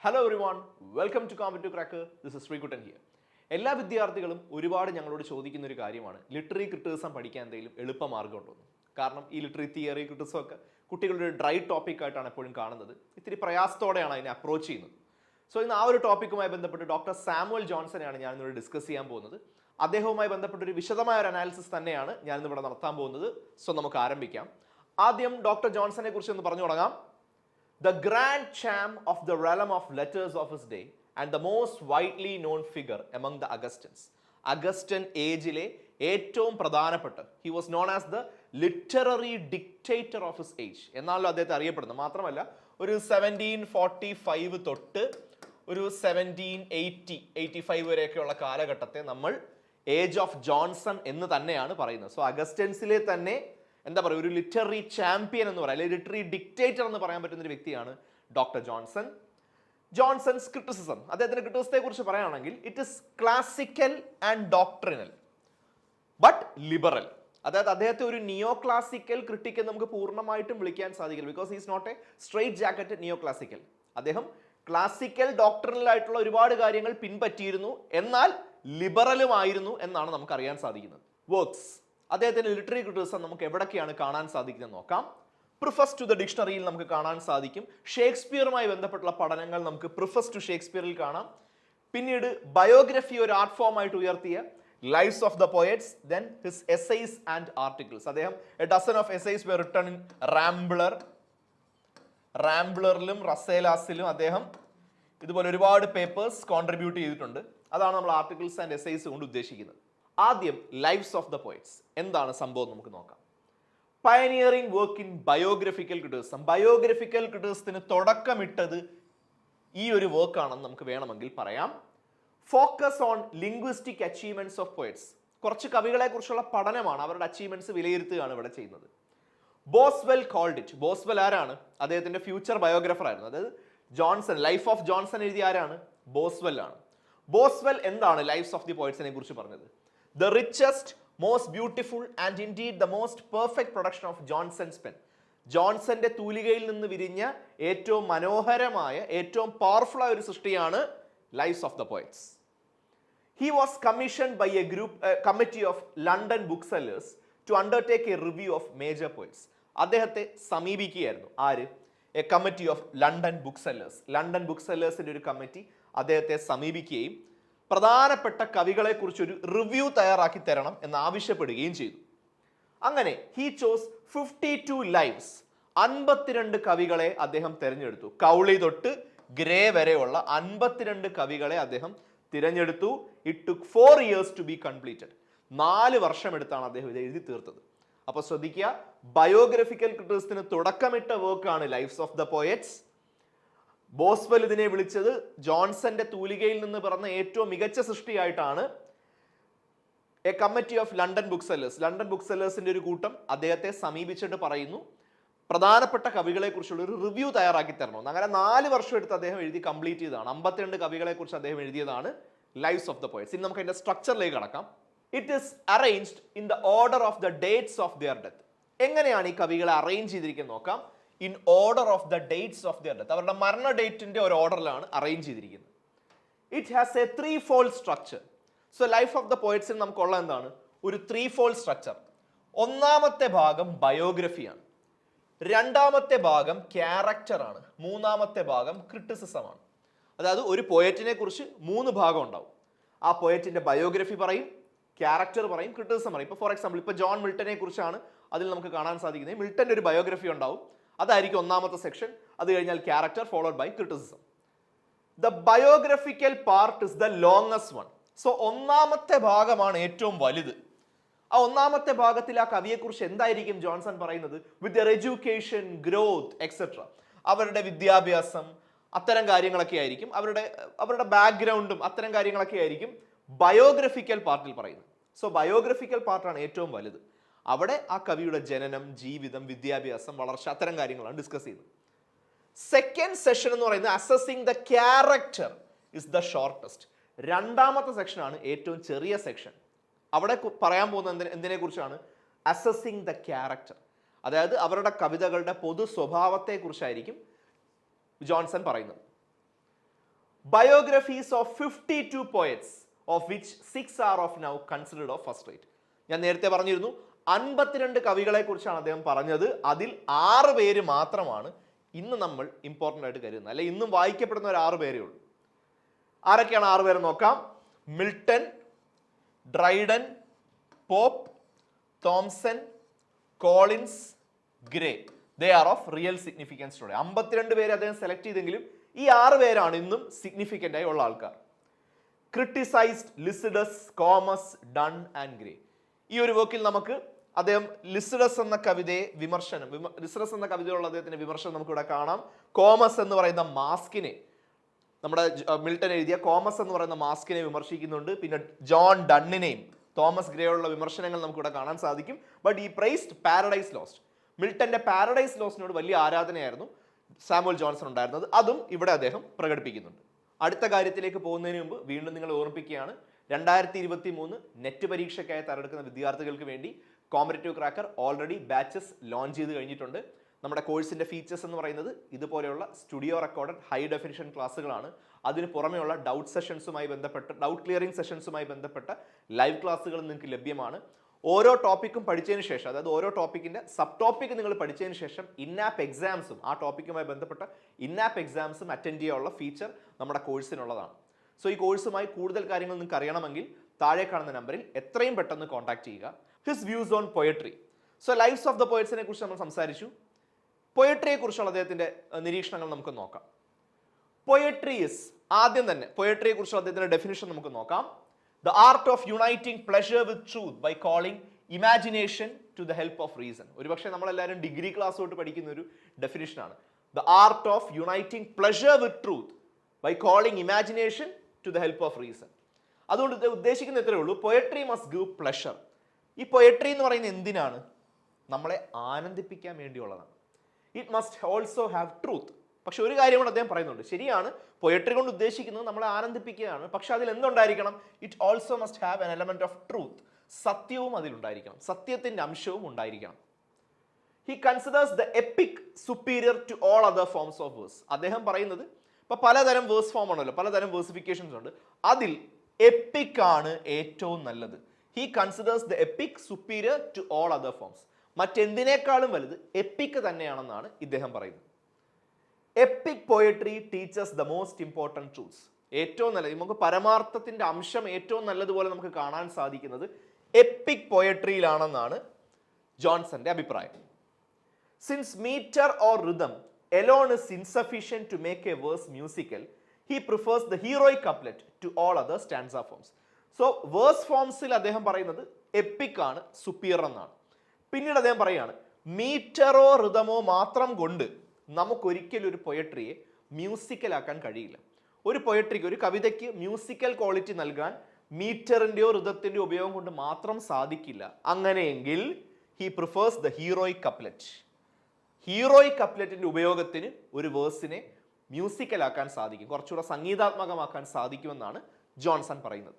Hello everyone, welcome to competitive cracker. This is Sreekuttan here. എല്ലാ വിദ്യാർത്ഥികളും ഒരുപാട് ഞങ്ങളോട് ചോദിക്കുന്ന ഒരു കാര്യമാണ്, ലിറ്റററി ക്രിറ്റിസിസം പഠിക്കാൻ എന്തെങ്കിലും എളുപ്പമാർഗ്ഗം ഉണ്ടോ? കാരണം ഈ ലിറ്റററി തിയറി ക്രിറ്റിസിസം ഒക്കെ കുട്ടികളുടെ ഒരു ഡ്രൈ ടോപ്പിക് ആയിട്ടാണ് എപ്പോഴും കാണുന്നത്. ഇത്തിരി പ്രയാസത്തോടെയാണ് അതിനെ അപ്രോച്ച് ചെയ്യുന്നത്. സോ ഇന്ന് ആ ഒരു ടോപ്പിക്കുമായി ബന്ധപ്പെട്ട് ഡോക്ടർ സാമുവൽ ജോൺസനെയാണ് ഞാൻ ഇന്നിവിടെ ഡിസ്കസ് ചെയ്യാൻ പോകുന്നത്. അദ്ദേഹവുമായി ബന്ധപ്പെട്ട ഒരു വിശദമായ ഒരു അനാലിസിസ് തന്നെയാണ് ഞാൻ ഇന്നിവിടെ നടത്താൻ പോകുന്നത്. സോ നമുക്ക് ആരംഭിക്കാം. ആദ്യം ഡോക്ടർ ജോൺസനെ കുറിച്ച് ഒന്ന് പറഞ്ഞു തുടങ്ങാം. The grand champ of the realm of letters of his day and the most widely known figure among the Augustans. Augustan ഏജിലെ ഏറ്റവും പ്രധാനപ്പെട്ട, he was known as the literary dictator of his age എന്നാണല്ലോ അദ്ദേഹത്തെ അറിയപ്പെടുന്നത്. മാത്രമല്ല ഒരു 1745 തൊട്ട് ഒരു 1785 വരെയൊക്കെയുള്ള കാലഘട്ടത്തെ നമ്മൾ ഏജ് ഓഫ് ജോൺസൺ എന്ന് തന്നെയാണ് പറയുന്നത്. സോ അഗസ്റ്റൻസിലെ തന്നെ എന്താ പറയുക, ഒരു ലിറ്റററി ചാമ്പ്യൻ എന്ന് പറയാം, അല്ലെങ്കിൽ ലിറ്റററി ഡിക്റ്റേറ്റർ എന്ന് പറയാൻ പറ്റുന്ന ഒരു വ്യക്തിയാണ് ഡോക്ടർ ജോൺസൺ. ജോൺസൺസ് ക്രിറ്റിസിസം, അദ്ദേഹത്തിന്റെ ക്രിറ്റിസിസത്തെ കുറിച്ച് പറയുകയാണെങ്കിൽ it is classical and doctrinal but liberal. അതായത് അദ്ദേഹത്തെ ഒരു നിയോ ക്ലാസിക്കൽ ക്രിട്ടിക് എന്ന് നമുക്ക് പൂർണ്ണമായിട്ടും വിളിക്കാൻ സാധിക്കില്ല. Because he is not a straight jacket neo classical. അദ്ദേഹം ക്ലാസിക്കൽ ഡോക്ട്രിനൽ ആയിട്ടുള്ള ഒരുപാട് കാര്യങ്ങൾ പിൻപറ്റിയിരുന്നു, എന്നാൽ ലിബറലുമായിരുന്നു എന്നാണ് നമുക്ക് അറിയാൻ സാധിക്കുന്നത്. വർക്ക്സ്, അദ്ദേഹത്തിന്റെ ലിറ്റററി ക്രിറ്റിസിസം നമുക്ക് എവിടൊക്കെയാണ് കാണാൻ സാധിക്കുന്നത് നോക്കാം. പ്രിഫസ് ടു ദ ഡിക്ഷണറിയിൽ നമുക്ക് കാണാൻ സാധിക്കും. ഷേക്സ്പിയറുമായി ബന്ധപ്പെട്ടുള്ള പഠനങ്ങൾ നമുക്ക് പ്രിഫസ് ടു ഷേക്സ്പിയറിൽ കാണാം. പിന്നീട് ബയോഗ്രഫി ഒരു ആർട്ട് ഫോം ആയിട്ട് ഉയർത്തിയ lives of the poets, then his essays and articles. അദ്ദേഹം a dozen of essays were written in റാംബ്ലറിലും റസേലാസിലും അദ്ദേഹം ഇതുപോലെ ഒരുപാട് പേപ്പേഴ്സ് കോൺട്രിബ്യൂട്ട് ചെയ്തിട്ടുണ്ട്. അതാണ് നമ്മൾ ആർട്ടിക്കിൾസ് ആൻഡ് എസ്സേസ് കൊണ്ട് ഉദ്ദേശിക്കുന്നത്. ആദ്യം ലൈവ്സ് ഓഫ് ദ പോയറ്റ്സ് എന്താണ് സംഭവം നമുക്ക് നോക്കാം. Pioneering work in biographical criticism. Biographical ക്രിറ്റിസിസത്തിന് തുടക്കമിട്ടത് ഈ ഒരു വർക്ക് ആണെന്ന് നമുക്ക് വേണമെങ്കിൽ പറയാം. Focus on linguistic achievements of poets. കുറച്ച് കവികളെ കുറിച്ചുള്ള പഠനമാണ്, അവരുടെ അച്ചീവ്മെന്റ്സ് വിലയിരുത്തുകയാണ് ഇവിടെ ചെയ്യുന്നത്. Boswell called it. ബോസ്വെൽ ആരാണ്? അദ്ദേഹത്തിന്റെ ഫ്യൂച്ചർ ബയോഗ്രഫർ ആയിരുന്നു. അതായത് ജോൺസൺ, ലൈഫ് ഓഫ് ജോൺസൺ എഴുതിയ ആരാണ്? ബോസ്വെൽ ആണ്. ബോസ്വെൽ എന്താണ് ലൈവ്സ് ഓഫ് ദി പോയറ്റ്സിനെ കുറിച്ച് പറഞ്ഞത്? The richest, most beautiful and indeed the most perfect production of Johnson's pen. ജോൺസന്റെ തൂലികയിൽ നിന്ന് വിരിഞ്ഞ ഏറ്റവും മനോഹരമായ, ഏറ്റവും പവർഫുൾ ആയ ഒരു സൃഷ്ടിയാണ് lives of the poets. He was commissioned by a committee of London booksellers to undertake a review of major poets. അദ്ദേഹത്തെ സമീപിക്കുകയായിരുന്നു ആര്? A committee of London booksellers. London ബുക്സെല്ലേഴ്സിന്റെ ഒരു കമ്മിറ്റി അദ്ദേഹത്തെ സമീപിക്കുകയും പ്രധാനപ്പെട്ട കവികളെ കുറിച്ച് ഒരു റിവ്യൂ തയ്യാറാക്കി തരണം എന്ന് ആവശ്യപ്പെടുകയും ചെയ്തു. അങ്ങനെ ഹി ചോസ് 52 ലൈവ്സ്, 52 കവികളെ അദ്ദേഹം തിരഞ്ഞെടുത്തു. കൗളി തൊട്ട് ഗ്രേ വരെയുള്ള 52 കവികളെ അദ്ദേഹം തിരഞ്ഞെടുത്തു. It took 4 years to be completed. 4 വർഷം എടുത്താണ് അദ്ദേഹം ഇത് എഴുതി തീർത്തത്. അപ്പൊ ശ്രദ്ധിക്കുക, ബയോഗ്രഫിക്കൽ ക്രിറ്റിസിസത്തിന് തുടക്കമിട്ട വർക്കാണ് lives of the poets. Boswell ഇതിനെ വിളിച്ചത് ജോൺസന്റെ തൂലികയിൽ നിന്ന് പറഞ്ഞ ഏറ്റവും മികച്ച സൃഷ്ടിയായിട്ടാണ്. A committee of London booksellers, London ബുക്സെല്ലേഴ്സിന്റെ ഒരു കൂട്ടം അദ്ദേഹത്തെ സമീപിച്ചിട്ട് പറയുന്നു പ്രധാനപ്പെട്ട കവികളെ കുറിച്ചുള്ള ഒരു റിവ്യൂ തയ്യാറാക്കി തരണമെന്ന്. അങ്ങനെ 4 വർഷം എടുത്ത് അദ്ദേഹം എഴുതി കംപ്ലീറ്റ് ചെയ്തതാണ്. 52 കവികളെ കുറിച്ച് അദ്ദേഹം എഴുതിയതാണ് ലൈവ്സ് ഓഫ് ദ പോയറ്റ്സ്. ഇനി നമുക്ക് അതിന്റെ സ്ട്രക്ചറിലേക്ക് കടക്കാം. It is arranged in the order of the dates of their death. എങ്ങനെയാണ് ഈ കവികളെ അറേഞ്ച് ചെയ്തിരിക്കുന്നത് നോക്കാം. In order of the dates of their death. അവരുടെ മരണ ഡേറ്റിന്റെ ഒരു ഓർഡറിലാണ് അറേഞ്ച് ചെയ്തിരിക്കുന്നത്. It has a 3-fold structure. So life of the പോയറ്റ്സിൽ നമുക്കുള്ള എന്താണ്? ഒരു 3-fold സ്ട്രക്ചർ. ഒന്നാമത്തെ ഭാഗം ബയോഗ്രഫിയാണ്, രണ്ടാമത്തെ ഭാഗം ക്യാരക്ടർ ആണ്, മൂന്നാമത്തെ ഭാഗം ക്രിറ്റിസിസം ആണ്. അതായത് ഒരു പോയറ്റിനെ കുറിച്ച് 3 ഭാഗം ഉണ്ടാവും. ആ പോയറ്റിന്റെ ബയോഗ്രഫി പറയും, ക്യാരക്ടർ പറയും, ക്രിറ്റിസിസം പറയും. ഇപ്പോൾ ഫോർ എക്സാമ്പിൾ ഇപ്പോൾ ജോൺ മിൽട്ടനെ കുറിച്ചാണ് അതിൽ നമുക്ക് കാണാൻ സാധിക്കുന്നത്. മിൽട്ടന്റെ ഒരു ബയോഗ്രഫി ഉണ്ടാവും, അതായിരിക്കും ഒന്നാമത്തെ സെക്ഷൻ. അത് കഴിഞ്ഞാൽ character followed by criticism. The biographical part is the longest one. So ഒന്നാമത്തെ ഭാഗമാണ് ഏറ്റവും വലുത്. ആ ഒന്നാമത്തെ ഭാഗത്തിൽ ആ കവിയെക്കുറിച്ച് എന്തായിരിക്കും ജോൺസൺ പറയുന്നത്? വിത്ത് ദർ എഡ്യൂക്കേഷൻ, ഗ്രോത്ത് എക്സെട്ര. അവരുടെ വിദ്യാഭ്യാസം, അത്തരം കാര്യങ്ങളൊക്കെ ആയിരിക്കും, അവരുടെ ബാക്ക്ഗ്രൗണ്ടും അത്തരം കാര്യങ്ങളൊക്കെ ആയിരിക്കും ബയോഗ്രഫിക്കൽ പാർട്ടിൽ പറയുന്നത്. സോ ബയോഗ്രഫിക്കൽ പാർട്ടാണ് ഏറ്റവും വലുത്. അവിടെ ആ കവിയുടെ ജനനം, ജീവിതം, വിദ്യാഭ്യാസം, വളർച്ച, അത്തരം കാര്യങ്ങളാണ് ഡിസ്കസ് ചെയ്യുന്നത്. സെക്കൻഡ് സെഷൻ എന്ന് പറയുന്നത് assessing the character is the shortest. രണ്ടാമത്തെ സെക്ഷനാണ് ഏറ്റവും ചെറിയ സെക്ഷൻ. അവിടെ പറയാൻ പോകുന്ന എന്തിനെ കുറിച്ചാണ്? Assessing the character. അതായത് അവരുടെ കവിതകളുടെ പൊതു സ്വഭാവത്തെ കുറിച്ചായിരിക്കും ജോൺസൺ പറയുന്നത്. Biographies of 52 poets, of which 6 are of now considered of first rate. ഞാൻ നേരത്തെ പറഞ്ഞിരുന്നു 52 കവികളെ കുറിച്ചാണ് അദ്ദേഹം പറഞ്ഞത്. അതിൽ 6 പേര് മാത്രമാണ് ഇന്ന് നമ്മൾ ഇമ്പോർട്ടൻ്റ് ആയിട്ട് കരുതുന്നത്, അല്ലെ ഇന്നും വായിക്കപ്പെടുന്ന ഒരു 6 പേരേ ഉള്ളൂ. ആരൊക്കെയാണ് 6 പേരെ നോക്കാം. Milton, Dryden, Pope, Thomson, Collins, Gray. They are of real significance today. 52 പേര് അദ്ദേഹം സെലക്ട് ചെയ്തെങ്കിലും ഈ 6 പേരാണ് ഇന്നും സിഗ്നിഫിക്കൻ്റ് ആയി ഉള്ള ആൾക്കാർ. Criticised Lycidas, Comus, Donne and Gray. ഈ ഒരു വർക്കിൽ നമുക്ക് അദ്ദേഹം ലിസിഡസ് എന്ന കവിതയെ ലിസിഡസ് എന്ന കവിതയുള്ള അദ്ദേഹത്തിന്റെ വിമർശനം നമുക്ക് ഇവിടെ കാണാം. കോമസ് എന്ന് പറയുന്ന മാസ്കിനെ, നമ്മുടെ മിൽട്ടൺ എഴുതിയ കോമസ് എന്ന് പറയുന്ന മാസ്കിനെ വിമർശിക്കുന്നുണ്ട്. പിന്നെ ജോൺ ഡണ്ണിനെയും തോമസ് ഗ്രേയുള്ള വിമർശനങ്ങൾ നമുക്കിവിടെ കാണാൻ സാധിക്കും. ബട്ട് ഈ പ്രൈസ്ഡ് പാരഡൈസ് ലോസ്റ്റ്. മിൽട്ടന്റെ പാരഡൈസ് ലോസ്റ്റിനോട് വലിയ ആരാധനയായിരുന്നു സാമുവൽ ജോൺസൺ ഉണ്ടായിരുന്നത്. അതും ഇവിടെ അദ്ദേഹം പ്രകടിപ്പിക്കുന്നുണ്ട്. അടുത്ത കാര്യത്തിലേക്ക് പോകുന്നതിന് മുമ്പ് വീണ്ടും നിങ്ങൾ ഓർമ്മിപ്പിക്കുകയാണ്, 2023 നെറ്റ് പരീക്ഷയ്ക്കായി തയ്യാറെടുക്കുന്ന വിദ്യാർത്ഥികൾക്ക് വേണ്ടി competitive cracker already batches launch ചെയ്ത് കഴിഞ്ഞിട്ടുണ്ട്. നമ്മുടെ കോഴ്സിന്റെ ഫീച്ചേഴ്സ് എന്ന് പറയുന്നത് ഇതുപോലെയുള്ള സ്റ്റുഡിയോ റെക്കോർഡഡ് ഹൈ ഡെഫിനിഷൻ ക്ലാസ്സുകളാണ്. അതിന് പുറമെയുള്ള ഡൗട്ട് സെഷൻസുമായി ബന്ധപ്പെട്ട് ഡൗട്ട് ക്ലിയറിംഗ് സെഷൻസുമായി ബന്ധപ്പെട്ട ലൈവ് ക്ലാസ്സുകൾ നിങ്ങൾക്ക് ലഭ്യമാണ്. ഓരോ ടോപ്പിക്കും പഠിച്ചതിന് ശേഷം, അതായത് ഓരോ ടോപ്പിക്കിന്റെ സബ് ടോപ്പിക് നിങ്ങൾ പഠിച്ചതിന് ശേഷം ഇന്നാപ്പ് എക്സാംസും ആ ടോപ്പിക്കുമായി ബന്ധപ്പെട്ട ഇന്നാപ്പ് എക്സാംസും അറ്റൻഡ് ചെയ്യാനുള്ള ഫീച്ചർ നമ്മുടെ കോഴ്സിനുള്ളതാണ്. സോ ഈ കോഴ്സുമായി കൂടുതൽ കാര്യങ്ങൾ നിങ്ങൾക്ക് അറിയണമെങ്കിൽ താഴെ കാണുന്ന നമ്പറിൽ എത്രയും പെട്ടെന്ന് കോൺടാക്ട് ചെയ്യുക. His views on poetry. So lives of the പോയറ്റ്സിനെ കുറിച്ച് നമ്മൾ സംസാരിച്ചു. പോയട്രിയെ കുറിച്ചുള്ള അദ്ദേഹത്തിന്റെ നിരീക്ഷണങ്ങൾ നമുക്ക് നോക്കാം. പോയട്രി ഇസ്, ആദ്യം തന്നെ പോയട്രിയെ കുറിച്ചുള്ള അദ്ദേഹത്തിന്റെ ഡെഫിനിഷൻ നമുക്ക് നോക്കാം. The art of uniting pleasure with truth by calling imagination to the help of reason. ഒരുപക്ഷെ നമ്മളെല്ലാവരും ഡിഗ്രി ക്ലാസ് തൊട്ട് പഠിക്കുന്ന ഒരു ഡെഫിനിഷനാണ്. The art of uniting pleasure with truth by calling imagination to the help of reason. അതുകൊണ്ട് ഉദ്ദേശിക്കുന്ന എത്രയേ ഉള്ളൂ, poetry must give pleasure. ഈ poetry എന്ന് പറയുന്നത് എന്തിനാണ്? നമ്മളെ ആനന്ദിപ്പിക്കാൻ വേണ്ടിയുള്ളതാണ്. It must also have truth. പക്ഷെ ഒരു കാര്യം കൂടെ അദ്ദേഹം പറയുന്നുണ്ട്. ശരിയാണ്, പൊയട്രി കൊണ്ട് ഉദ്ദേശിക്കുന്നത് നമ്മളെ ആനന്ദിപ്പിക്കുകയാണ്. പക്ഷെ അതിൽ എന്തുണ്ടായിരിക്കണം? It also must have an element of truth. സത്യവും അതിലുണ്ടായിരിക്കണം, സത്യത്തിന്റെ അംശവും ഉണ്ടായിരിക്കണം. He considers the epic superior to all other forms of verse. അദ്ദേഹം പറയുന്നത്, ഇപ്പൊ പലതരം വേഴ്സ് ഫോം ആണല്ലോ, പലതരം വേഴ്സിഫിക്കേഷൻസ് ഉണ്ട്. അതിൽ എപ്പിക് ആണ് ഏറ്റവും നല്ലത്. He considers the epic superior to all other forms. മറ്റെന്തിനേക്കാളും വലുത് എപ്പിക് തന്നെയാണെന്നാണ് ഇദ്ദേഹം പറയുന്നത്. Epic poetry teaches the most important truths. ഏറ്റവും നല്ലത്, നമുക്ക് പരമാർത്ഥത്തിന്റെ അംശം ഏറ്റവും നല്ലതുപോലെ നമുക്ക് കാണാൻ സാധിക്കുന്നത് എപ്പിക് പോയട്രിയിലാണെന്നാണ് ജോൺസന്റെ അഭിപ്രായം. Since metre or rhythm alone is insufficient to make a verse musical, he prefers the heroic couplet to all other stanza forms. So verse formsil അദ്ദേഹം പറയുന്നത് എപ്പിക് ആണ് സുപ്പീരിയർ എന്നാണ്. പിന്നീട് അദ്ദേഹം പറയുകയാണ്, മീറ്ററോ റിതമോ മാത്രം കൊണ്ട് നമുക്കൊരിക്കലും ഒരു പൊയട്രിയെ മ്യൂസിക്കലാക്കാൻ കഴിയില്ല. ഒരു പൊയട്രിക്ക്, ഒരു കവിതയ്ക്ക് മ്യൂസിക്കൽ ക്വാളിറ്റി നൽകാൻ മീറ്ററിന്റെയോ ഋതത്തിന്റെയോ ഉപയോഗം കൊണ്ട് മാത്രം സാധിക്കില്ല. അങ്ങനെയെങ്കിൽ he prefers the heroic couplet. Heroic കപ്ലെറ്റിന്റെ ഉപയോഗത്തിന് ഒരു വേഴ്സിനെ മ്യൂസിക്കലാക്കാൻ സാധിക്കും, കുറച്ചുകൂടെ സംഗീതാത്മകമാക്കാൻ സാധിക്കുമെന്നാണ് ജോൺസൺ പറയുന്നത്.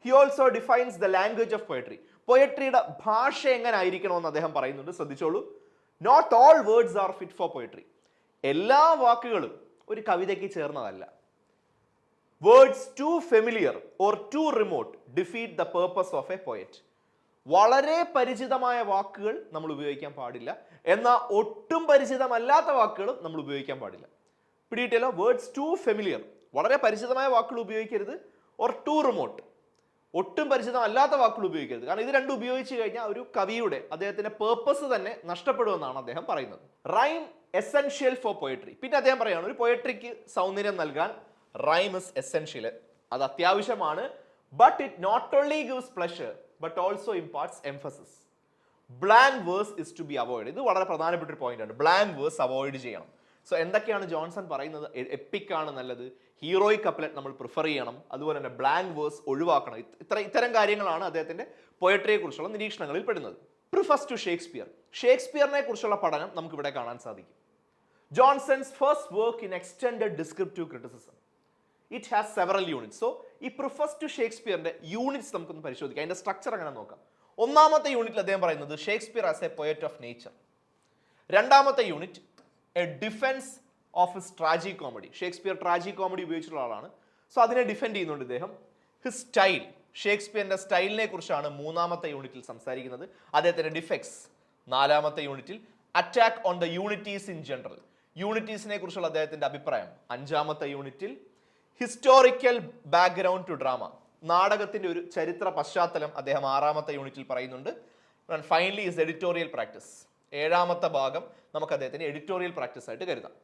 He also defines the language of poetry. പൊയട്രിയുടെ ഭാഷ എങ്ങനെ ആയിരിക്കണമെന്ന് അദ്ദേഹം പറയുന്നുണ്ട്. ശ്രദ്ധിച്ചോളൂ. Not all words are fit for poetry. എല്ലാ വാക്കുകളും ഒരു കവിതയ്ക്ക് ചേർന്നതല്ല. Words too familiar or too remote defeat the purpose of a poet. വളരെ പരിചിതമായ വാക്കുകൾ നമ്മൾ ഉപയോഗിക്കാൻ പാടില്ല, എന്നാൽ ഒട്ടും പരിചിതമല്ലാത്ത വാക്കുകളും നമ്മൾ ഉപയോഗിക്കാൻ പാടില്ല. പിടിയിട്ടല്ലോ, വേർഡ്സ് ടു ഫെമിലിയർ, വളരെ പരിചിതമായ വാക്കുകൾ ഉപയോഗിക്കരുത്. ഓർ ടു റിമോട്ട്, ഒട്ടും പരിചിതമല്ലാത്ത വാക്കുകൾ ഉപയോഗിക്കരുത്. കാരണം ഇത് രണ്ടും ഉപയോഗിച്ച് കഴിഞ്ഞാൽ ഒരു കവിയുടെ, അദ്ദേഹത്തിന്റെ പേർപ്പസ് തന്നെ നഷ്ടപ്പെടുമെന്നാണ് അദ്ദേഹം പറയുന്നത്. Rhyme essential for poetry. പിന്നെ അദ്ദേഹം പറയുകയാണ്, ഒരു പോയട്രിക്ക് സൗന്ദര്യം നൽകാൻ റൈം ഇസ് എസെൻഷ്യൽ, അത് അത്യാവശ്യമാണ്. But it not only gives pleasure but also imparts emphasis. Blank verse is to be avoid. ഇത് വളരെ പ്രധാനപ്പെട്ട ഒരു പോയിന്റ് ആണ്. ബ്ലാങ്ക് വേഴ്സ് അവോയ്ഡ് ചെയ്യണം. സോ എന്തൊക്കെയാണ് ജോൺസൺ പറയുന്നത്? എപ്പിക് ആണ് നല്ലത്, ഹീറോയിക് കപ്ലെറ്റ് നമ്മൾ പ്രിഫർ ചെയ്യണം, അതുപോലെ തന്നെ ബ്ലാങ്ക് വേഴ്സ് ഒഴിവാക്കണം. ഇത്തരം കാര്യങ്ങളാണ് അദ്ദേഹത്തിന്റെ പോയട്രിയെ കുറിച്ചുള്ള നിരീക്ഷണങ്ങളിൽ പെടുന്നത്. Prefers to Shakespeare. ഷേക്സ്പിയറിനെ കുറിച്ചുള്ള പഠനം നമുക്ക് ഇവിടെ കാണാൻ സാധിക്കും. Johnson's first work in extended descriptive criticism. It has several units. So ഈ പ്രിഫേഴ്സ് ടു ഷേക്സ്പിയറിന്റെ യൂണിറ്റ്സ് നമുക്കൊന്ന് പരിശോധിക്കാം, അതിന്റെ സ്ട്രക്ചർ അങ്ങനെ നോക്കാം. ഒന്നാമത്തെ യൂണിറ്റിൽ അദ്ദേഹം പറയുന്നത് Shakespeare as a poet of nature. രണ്ടാമത്തെ unit a defence of his tragicomedy. Shakespeare tragicomedy ഉപയോഗിച്ചിട്ടുള്ള ആളാണ്. സോ അതിനെ ഡിഫെൻഡ് ചെയ്യുന്നുണ്ട് ഇദ്ദേഹം. ഹിസ് സ്റ്റൈൽ, ഷേക്സ്പിയറിന്റെ സ്റ്റൈലിനെ കുറിച്ചാണ് 3-ാമത്തെ യൂണിറ്റിൽ സംസാരിക്കുന്നത്. അദ്ദേഹത്തിന്റെ ഡിഫെക്ട്സ് 4-ാമത്തെ യൂണിറ്റിൽ. Attack on the unities in general, യൂണിറ്റീസിനെ കുറിച്ചുള്ള അദ്ദേഹത്തിന്റെ അഭിപ്രായം 5-ാമത്തെ യൂണിറ്റിൽ. ഹിസ്റ്റോറിക്കൽ ബാക്ക്ഗ്രൗണ്ട് ടു ഡ്രാമ, നാടകത്തിന്റെ ഒരു ചരിത്ര പശ്ചാത്തലം അദ്ദേഹം 6-ാമത്തെ യൂണിറ്റിൽ പറയുന്നുണ്ട്. ഫൈനലി ഇസ് എഡിറ്റോറിയൽ പ്രാക്ടീസ്, 7-ാമത്തെ ഭാഗം നമുക്ക് അദ്ദേഹത്തിന്റെ എഡിറ്റോറിയൽ പ്രാക്ടീസ് ആയിട്ട് കരുതാം.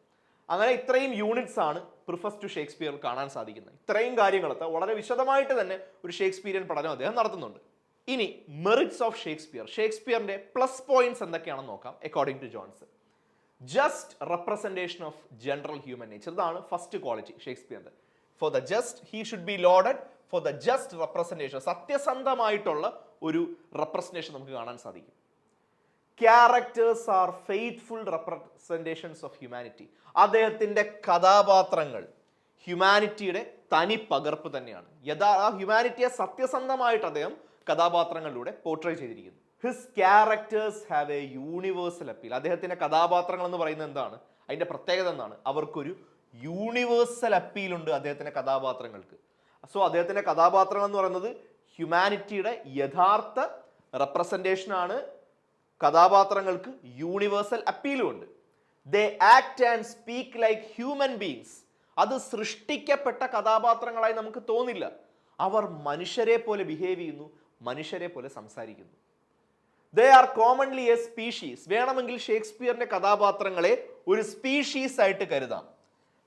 അങ്ങനെ ഇത്രയും യൂണിറ്റ്സ് ആണ് പ്രിഫസ് ടു ഷേക്സ്പിയർ കാണാൻ സാധിക്കുന്നത്. ഇത്രയും കാര്യങ്ങളൊക്കെ വളരെ വിശദമായിട്ട് തന്നെ ഒരു ഷേക്സ്പിയറിയൻ പഠനം അദ്ദേഹം നടത്തുന്നുണ്ട്. ഇനി മെറിറ്റ്സ് ഓഫ് ഷേക്സ്പിയർ, ഷേക്സ്പിയറിന്റെ പ്ലസ് പോയിന്റ്സ് എന്തൊക്കെയാണെന്ന് നോക്കാം. According to Johnson, just representation of general human nature, ഇതാണ് ഫസ്റ്റ് ക്വാളിറ്റി ഷേക്സ്പിയറിന്റെ. For the just he should be loaded for the just representation, സത്യസന്ധമായിട്ടുള്ള ഒരു റെപ്രസെന്റേഷൻ നമുക്ക് കാണാൻ സാധിക്കും. Characters are faithful representations of humanity, അദ്ദേഹത്തിന്റെ കഥാപാത്രങ്ങൾ ഹ്യൂമാനിറ്റിയുടെ തനി പകർപ്പ് തന്നെയാണ്. ഹ്യൂമാനിറ്റിയെ സത്യസന്ധമായിട്ട് അദ്ദേഹം കഥാപാത്രങ്ങളിലൂടെ പോർട്രേ ചെയ്തിരിക്കുന്നു. His characters have a universal appeal, അദ്ദേഹത്തിന്റെ കഥാപാത്രങ്ങൾ എന്ന് പറയുന്നത് എന്താണ്, അതിന്റെ പ്രത്യേകത എന്താണ്, അവർക്കൊരു യൂണിവേഴ്സൽ അപ്പീൽ ഉണ്ട് അദ്ദേഹത്തിന്റെ കഥാപാത്രങ്ങൾക്ക്. സോ അദ്ദേഹത്തിന്റെ കഥാപാത്രങ്ങൾ എന്ന് പറയുന്നത് ഹ്യൂമാനിറ്റിയുടെ യഥാർത്ഥ റെപ്രസെന്റേഷൻ ആണ്. കഥാപാത്രങ്ങൾക്ക് യൂണിവേഴ്സൽ അപ്പീലും ഉണ്ട്. ദേ act and speak like human beings, അത് സൃഷ്ടിക്കപ്പെട്ട കഥാപാത്രങ്ങളായി നമുക്ക് തോന്നില്ല. അവർ മനുഷ്യരെ പോലെ ബിഹേവ് ചെയ്യുന്നു, മനുഷ്യരെ പോലെ സംസാരിക്കുന്നു. They are commonly A species, വേണമെങ്കിൽ ഷേക്സ്പിയറിന്റെ കഥാപാത്രങ്ങളെ ഒരു സ്പീഷീസ് ആയിട്ട് കരുതാം.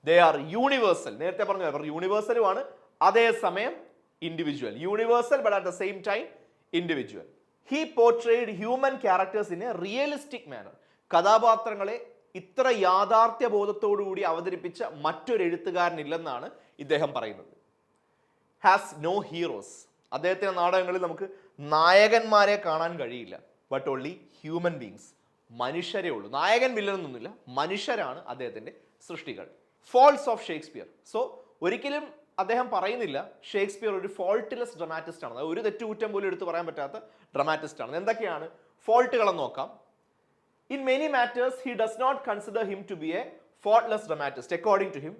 ദേ ആർ യൂണിവേഴ്സൽ, നേരത്തെ പറഞ്ഞു അവർ യൂണിവേഴ്സലുമാണ്, അതേസമയം individual. Universal but at the same time individual. He portrayed human characters in a realistic manner, കഥാപാത്രങ്ങളെ ഇത്ര യാഥാർത്ഥ്യ ബോധത്തോടുകൂടി അവതരിപ്പിച്ച മറ്റൊരു എഴുത്തുകാരനില്ലെന്നാണ് ഇദ്ദേഹം പറയുന്നത്. ഹാസ് നോ ഹീറോസ്, അദ്ദേഹത്തിന്റെ നാടകങ്ങളിൽ നമുക്ക് നായകന്മാരെ കാണാൻ കഴിയില്ല. ബട്ട് ഓൺലി ഹ്യൂമൻ ബീങ്സ്, മനുഷ്യരേ ഉള്ളൂ. നായകൻ വില്ലനൊന്നുമില്ല, മനുഷ്യരാണ് അദ്ദേഹത്തിന്റെ സൃഷ്ടികൾ. ഫോൾട്സ് ഓഫ് ഷേക്സ്പിയർ, സോ ഒരിക്കലും അദ്ദേഹം പറയുന്നില്ല ഷേക്സ്പിയർ ഒരു ഫോൾട്ട്ലെസ് ഡ്രമാറ്റിസ്റ്റ് ആണ്, ഒരു തെറ്റുകുറ്റം പോലും എടുത്തു പറയാൻ പറ്റാത്ത ഡ്രമാറ്റിസ്റ്റ് ആണ്. എന്തൊക്കെയാണ് ഫോൾട്ടുകളെന്ന് നോക്കാം. In many matters, he does not consider him to be a faultless dramatist. According to him,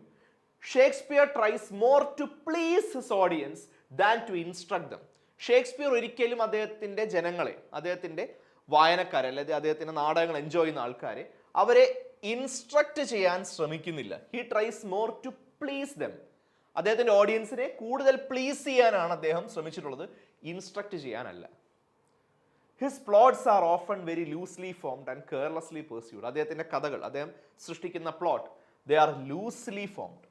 Shakespeare tries more to please his audience than to instruct them. Shakespeare ഒരിക്കലും അദ്ദേഹത്തിന്റെ ജനങ്ങളെ, അദ്ദേഹത്തിന്റെ വായനക്കാരെ, അല്ലെങ്കിൽ അദ്ദേഹത്തിന്റെ നാടകങ്ങൾ എൻജോയ് ചെയ്യുന്ന ആൾക്കാരെ, അവരെ ഇൻസ്ട്രക്ട് ചെയ്യാൻ ശ്രമിക്കുന്നില്ല. He tries more to please them. അദ്ദേഹത്തിന്റെ ഓഡിയൻസിനെ കൂടുതൽ പ്ലീസ് ചെയ്യാനാണ് അദ്ദേഹം ശ്രമിച്ചിട്ടുള്ളത്, ഇൻസ്ട്രക്ട് ചെയ്യാനല്ല. His plots are often very loosely formed and carelessly pursued. അദ്ദേഹത്തിന്റെ കഥകൾ, അദ്ദേഹം സൃഷ്ടിക്കുന്ന plot, they are loosely formed,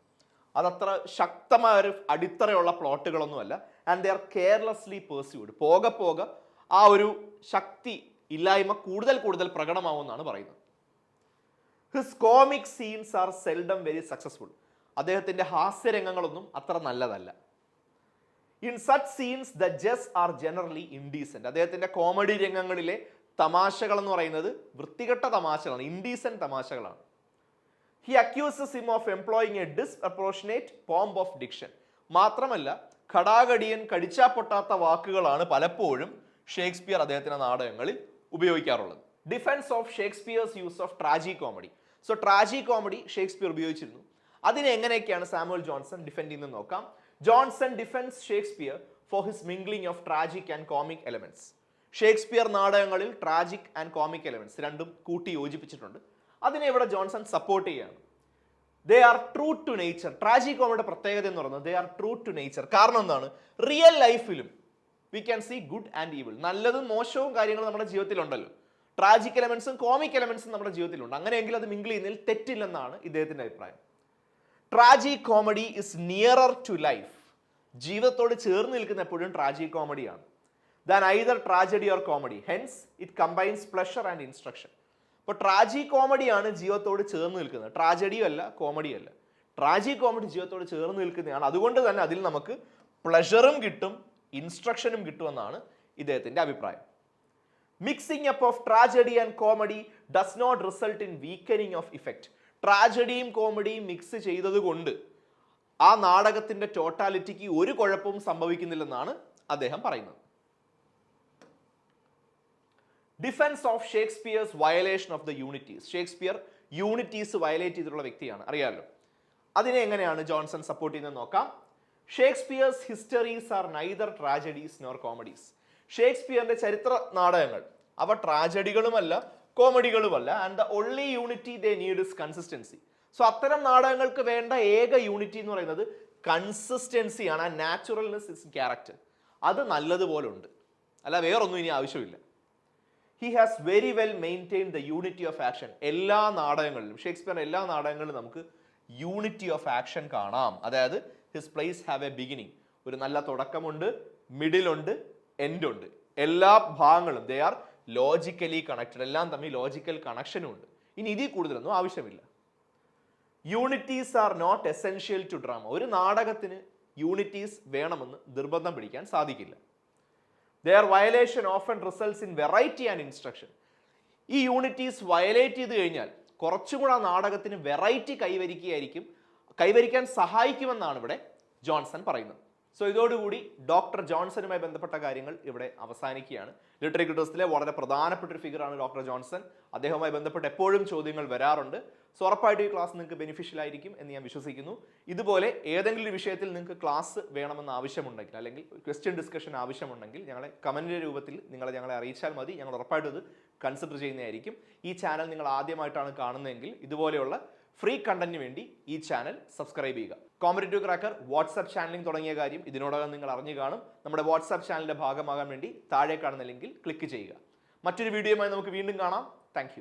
അതത്ര ശക്തമായ ഒരു അടിത്തറയുള്ള പ്ലോട്ടുകളൊന്നുമല്ല. And they are carelessly pursued, പോകെ പോകെ ആ ഒരു ശക്തി ഇല്ലായ്മ കൂടുതൽ കൂടുതൽ പ്രകടമാവുമെന്നാണ് പറയുന്നത്. His comic scenes are seldom very successful, അദ്ദേഹത്തിന്റെ ഹാസ്യരംഗങ്ങളൊന്നും അത്ര നല്ലതല്ല. ഇൻ സച്ച് സീൻസ് ദ ജസ് ആർ ജനറലി ഇൻഡീസെന്റ്, അദ്ദേഹത്തിന്റെ കോമഡി രംഗങ്ങളിലെ തമാശകൾ എന്ന് പറയുന്നത് വൃത്തികെട്ട തമാശകളാണ്, ഇൻഡീസെന്റ് തമാശകളാണ്. He accuses him of employing a disproportionate pomp of diction. മാത്രമല്ല ഖടാകടിയൻ കടിച്ചാ പൊട്ടാത്ത വാക്കുകളാണ് പലപ്പോഴും ഷേക്സ്പിയർ അദ്ദേഹത്തിന്റെ നാടകങ്ങളിൽ ഉപയോഗിക്കാറുള്ളത്. Defence of Shakespeare's use of tragicomedy. So tragicomedy Shakespeare ഉപയോഗിച്ചിരുന്നു. അതിനെ എങ്ങനെയൊക്കെയാണ് സാമുവൽ ജോൺസൺ ഡിഫെൻഡ് ചെയ്യുന്നത് നോക്കാം. Johnson defends Shakespeare for his mingling of tragic and comic elements. Shakespeare നാടകങ്ങളിൽ ട്രാജിക് ആൻഡ് കോമിക് എലമെന്റ്സ് രണ്ടും കൂട്ടി യോജിപ്പിച്ചിട്ടുണ്ട്. അതിനെ ഇവിടെ ജോൺസൺ സപ്പോർട്ട് ചെയ്യുകയാണ്. They are true to nature. ട്രാജി കോമഡിയുടെ പ്രത്യേകത എന്ന് പറയുന്നത് they are true to nature. കാരണം എന്താണ്, റിയൽ ലൈഫിലും we can see good and evil, നല്ലതും മോശവും കാര്യങ്ങൾ നമ്മുടെ ജീവിതത്തിലുണ്ടല്ലോ. ട്രാജിക് എലമെന്റ്സും കോമിക് എലമെന്റ്സും നമ്മുടെ ജീവിതത്തിലുണ്ട്. അങ്ങനെയെങ്കിൽ അത് മിംഗിൾ ചെയ്യുന്നതിൽ തെറ്റില്ലെന്നാണ് ഇദ്ദേഹത്തിന്റെ അഭിപ്രായം. Tragicomedy is nearer to life. ജീവിതത്തോട് ചേർന്ന് നിൽക്കുന്ന എപ്പോഴും ട്രാജി കോമഡിയാണ്. Than either tragedy or comedy. Hence it combines pleasure and instruction. അപ്പോൾ ട്രാജി കോമഡിയാണ് ജീവിതത്തോട് ചേർന്ന് നിൽക്കുന്നത്, ട്രാജഡിയും അല്ല കോമഡിയും അല്ല. ട്രാജി കോമഡി ജീവിതത്തോട് ചേർന്ന് നിൽക്കുന്നതാണ്. അതുകൊണ്ട് തന്നെ അതിൽ നമുക്ക് പ്ലഷറും കിട്ടും ഇൻസ്ട്രക്ഷനും കിട്ടുമെന്നാണ് ഇദ്ദേഹത്തിന്റെ അഭിപ്രായം. Mixing up of tragedy and comedy does not result in weakening of effect. ട്രാജഡിയും കോമഡിയും മിക്സ് ചെയ്തത് കൊണ്ട് ആ നാടകത്തിന്റെ ടോട്ടാലിറ്റിക്ക് ഒരു കുഴപ്പവും സംഭവിക്കുന്നില്ലെന്നാണ് അദ്ദേഹം പറയുന്നത്. Defence of Shakespeare's violation of the unities. Shakespeare unities violate ചെയ്തിട്ടുള്ള വ്യക്തിയാണ്, അറിയാമല്ലോ. അതിനെ എങ്ങനെയാണ് ജോൺസൺ സപ്പോർട്ട് ചെയ്യുന്നത് നോക്കാം. Shakespeare's histories are neither tragedies nor comedies. ഷേക്സ്പിയറിന്റെ ചരിത്ര നാടകങ്ങൾ അവ ട്രാജഡികളുമല്ല കോമഡികളുമല്ല. And the only unity they need is consistency. So അത്തരം നാടകങ്ങൾക്ക് വേണ്ട ഏക യൂണിറ്റി എന്ന് പറയുന്നത് കൺസിസ്റ്റൻസിയാണ്. ആ നാച്ചുറൽനെസ് ഇസ് ക്യാരക്ടർ, അത് നല്ലതുപോലെ ഉണ്ട്, അല്ല വേറൊന്നും ഇനി ആവശ്യമില്ല. He has very well maintain the unity of action. എല്ലാ നാടകങ്ങളിലും, ഷേക്സ്പിയറിന്റെ എല്ലാ നാടകങ്ങളിലും നമുക്ക് യൂണിറ്റി ഓഫ് ആക്ഷൻ കാണാം. അതായത് his place have A beginning, ഒരു നല്ല തുടക്കമുണ്ട്, മിഡിലുണ്ട്, എൻഡ് ഉണ്ട്. എല്ലാ ഭാഗങ്ങളും ദേ ആർ ലോജിക്കലി കണക്റ്റഡ്, എല്ലാം തമ്മിൽ ലോജിക്കൽ കണക്ഷനും ഉണ്ട്. ഇനി ഇതിൽ കൂടുതലൊന്നും ആവശ്യമില്ല. Unities are not essential to drama. ഒരു നാടകത്തിന് യൂണിറ്റീസ് വേണമെന്ന് നിർബന്ധം പിടിക്കാൻ സാധിക്കില്ല. Their violation often results in variety and instruction. ഈ യൂണിറ്റീസ് വയലേറ്റ് ചെയ്ത് കഴിഞ്ഞാൽ കുറച്ചും കൂടെ ആ നാടകത്തിന് വെറൈറ്റി കൈവരിക്കാൻ സഹായിക്കുമെന്നാണ് ഇവിടെ ജോൺസൺ പറയുന്നത്. സോ ഇതോടുകൂടി ഡോക്ടർ ജോൺസണുമായി ബന്ധപ്പെട്ട കാര്യങ്ങൾ ഇവിടെ അവസാനിക്കുകയാണ്. ലിറ്റററി ക്രിറ്റിക്സിലെ വളരെ പ്രധാനപ്പെട്ട ഒരു ഫിഗറാണ് ഡോക്ടർ ജോൺസൺ. അദ്ദേഹവുമായി ബന്ധപ്പെട്ട് എപ്പോഴും ചോദ്യങ്ങൾ വരാറുണ്ട്. സോ ഉറപ്പായിട്ടും ഈ ക്ലാസ് നിങ്ങൾക്ക് ബെനിഫിഷ്യൽ ആയിരിക്കും എന്ന് ഞാൻ വിശ്വസിക്കുന്നു. ഇതുപോലെ ഏതെങ്കിലും വിഷയത്തിൽ നിങ്ങൾക്ക് ക്ലാസ് വേണമെന്ന് ആവശ്യമുണ്ടെങ്കിൽ, അല്ലെങ്കിൽ ക്വസ്റ്റ്യൻ ഡിസ്കഷൻ ആവശ്യമുണ്ടെങ്കിൽ ഞങ്ങളെ കമൻറ്റിൻ്റെ രൂപത്തിൽ ഞങ്ങളെ അറിയിച്ചാൽ മതി. ഞങ്ങൾ ഉറപ്പായിട്ടും ഇത് കൺസിഡർ ചെയ്യുന്നതായിരിക്കും. ഈ ചാനൽ നിങ്ങൾ ആദ്യമായിട്ടാണ് കാണുന്നതെങ്കിൽ ഇതുപോലെയുള്ള ഫ്രീ കണ്ടന്റിന് വേണ്ടി ഈ ചാനൽ സബ്സ്ക്രൈബ് ചെയ്യുക. കോമ്പറ്റേറ്റീവ് ക്രാക്കർ വാട്സ്ആപ്പ് ചാനലിംഗ് തുടങ്ങിയ കാര്യം ഇതിനോടകം നിങ്ങൾ അറിഞ്ഞു കാണും. നമ്മുടെ വാട്സ്ആപ്പ് ചാനലിന്റെ ഭാഗമാകാൻ വേണ്ടി താഴെ കാണുന്ന ലിങ്കിൽ ക്ലിക്ക് ചെയ്യുക. മറ്റൊരു വീഡിയോയുമായി നമുക്ക് വീണ്ടും കാണാം. താങ്ക്